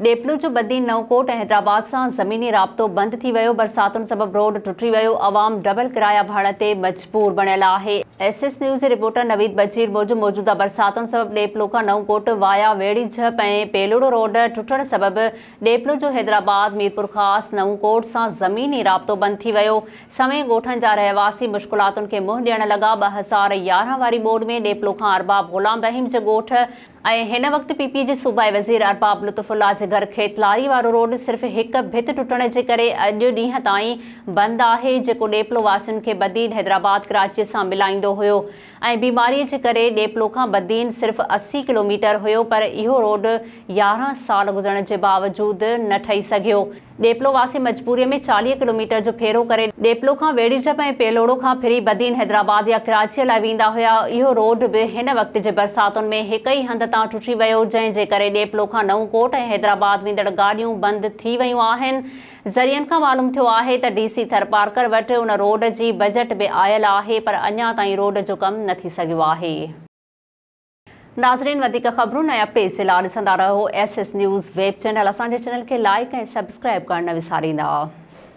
डेपलो जो बदीन नवकोट हैदराबाद से ज़मीनी राब्तो बंद थी वियो। बरसातुनि सबब रोड टुटी वियो। अवाम डबल किराया भाड़ा ते मजबूर बणियल आहे। एसएस न्यूज़ जे रिपोर्टर नवीद बशीर मूजिब मौजूदा बरसातुनि सबब डेपलो का नवकोट वाया वेड़ी झप ऐं पेलोड़ो रोड टुटण सबब डेपलो जो हैदराबाद मीरपुर खास नवकोट से ज़मीनी राब्तो बंद थी वियो। समय ॻोठनि जा रहवासी मुश्किलातुनि खे मुंहुं ॾियण लॻा। 2011 वारी बोर्ड में डेपलो खां अरबाब ग़ुलाम रहीम जो ॻोठ ऐं हिन वक़्तु पीपी जे सूबाई वज़ीर अरबाब लुत्फुल्ला जे घर खेतलारी वारो रोड सिर्फ़ हिक भित टुटण जे करे अॼु ॾींहं ताईं बंदि आहे, जेको डेपलो वासियुनि खे बदीन हैदराबाद कराची सां मिलाईंदो हुयो ऐं बीमारीअ जे करे डेपलो खां बदीन सिर्फ़ 80 किलोमीटर हुयो, पर इहो रोड 11 साल गुज़रण जे बावजूद न ठही सघियो। डेपलो वासी मजबूरीअ में 40 किलोमीटर जो फेरो करे डेपलो खां वेड़ीझप ऐं पेलोड़ो खां फिरी बदीन हैदराबाद या कराचीअ लाइ वेंदा हुया। इहो रोड बि हिन वक़्त जे बरसातुनि में हिक ई हंध तां टुटी वियो, जंहिंजे करे डेपलो खां नवकोट ऐं हैदराबाद वेंदड़ गाॾियूं बंदि थी वियूं आहिनि। ज़रियनि खां मालूम थियो आहे त डीसी थरपारकर वटि उन रोड जी बजट बि आयल आहे, पर अञा ताईं रोड जो कमु न थी सघियो आहे। नाज़रीन, वधीक ख़बरूं ऐं अपडेट्स जे लाइ ॾिसंदा रहो एसएस न्यूज़ वेब चैनल। असांजे चैनल खे लाइक ऐं सब्सक्राइब करणु न विसारींदा।